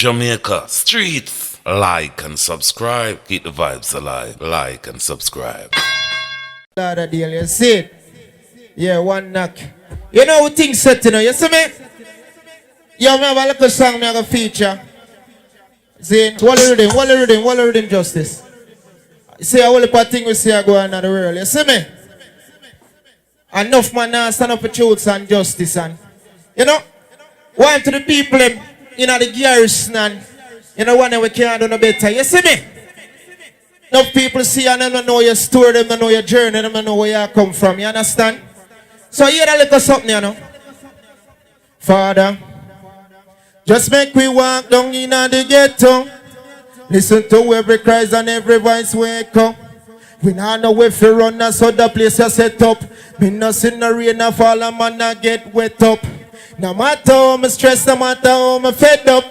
Jamaica streets. Like and subscribe. Keep the vibes alive. Like and subscribe. Other deal, you see it? Yeah, one knock. You know what things set, you know, you see me? You have a little song me have a feature. See, what are you doing, justice? See, a whole lot of things we see are going on in the world, you see me? Enough man now stand up for truth and justice and, you know, one to the people in the garrison and, you know, one that we can't do no better, you see me? Enough people see and them don't know your story, them don't know your journey, them don't know where you come from, you understand? So hear that little something, you know. Father, just make we walk down in the ghetto. Listen to every cry and every voice wake up. We not know if you run us so the place you set up. Me no see no rain or fall and man not get wet up. No matter how me stress, no matter how me fed up,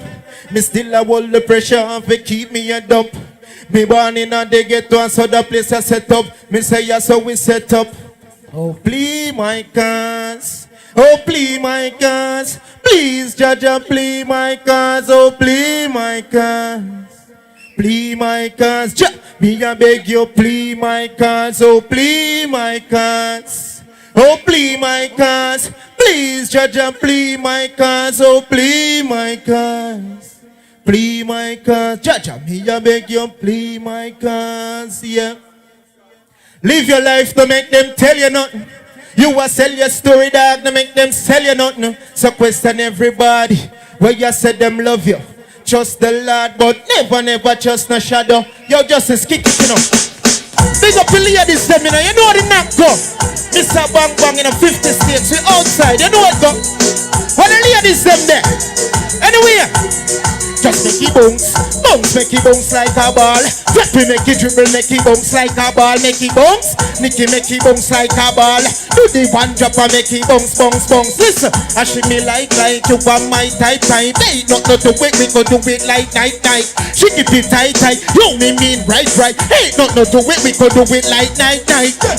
me still a hold the pressure and fi keep me head up. Me born in the ghetto and so the place you set up. Me say yes so we set up. Oh please my cause, oh please my cause, please judge and please my cause, oh please my cause, please my cause, me a beg you please my cause, oh please my cause, oh please my cause, please judge and please my cause, oh please my cause, please my cause, judge me a beg you please my cause, yeah. Live your life, to make them tell you nothing. You a sell your story, dog, to make them sell you nothing. So question everybody, where you said them love you. Trust the Lord, but never trust no shadow. Yo, justice, kick it, you know. Big up the ladies, them, you know. You know the knock go. Mr. Bang Bang in the 50 states, we outside, you know what go. What the ladies, them there. Anyway, just make it bounce, bounce, make it bounce like a ball. Let me make it dribble, make it bounce like a ball. Make it bounce, Nicky make it bounce like a ball. Do the one drop and make it bounce, bounce, bounce. Listen, I should me like you want my type. Ain't not to wait, we go do it like night. She keep it tight. You me mean right. Ain't not to wait, we go do it like night.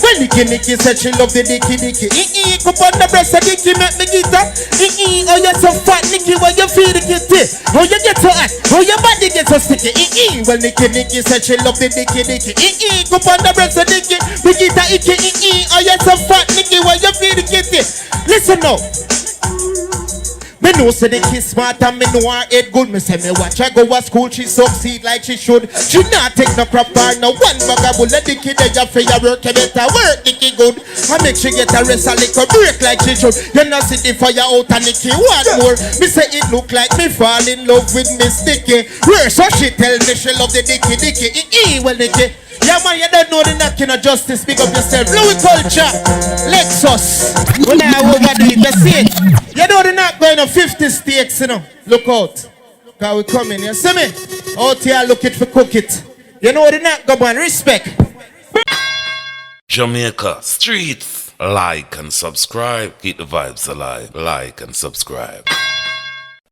When Nicky said she love the dicky. Come on the breast of Nicky, make me guitar. Oh you're so fat, Nicky, where you feel the kitty? Oh you get so hot, oh your body get so sticky. Well Nicky said she love the dicky. Come on the breast of Nicky, we guitar icky. Oh you're so fat, Nicky, where you feel the kitty? Listen now. Me know say the kid smart and me know her head good. Me say me watch her go to school, she succeed like she should. She not take no crap or no one vagabond. Let the kid there for your work, you better work the kid good. I make she get a rest a little break like she should. You not see the fire out and Nicky one more. Me say it look like me fall in love with Miss Dicky. Where so she tell me she love the Dicky. Well Nicky, yeah man, you don't know the knocking of justice. Pick up yourself. Louis Culture, Lexus. When I overdo it, you see it. You know they're not going to 50 states, you know. Look out. Because we coming, you see me? Out here look it for cook it. You know they're not going to respect. Jamaica streets. Like and subscribe. Keep the vibes alive. Like and subscribe.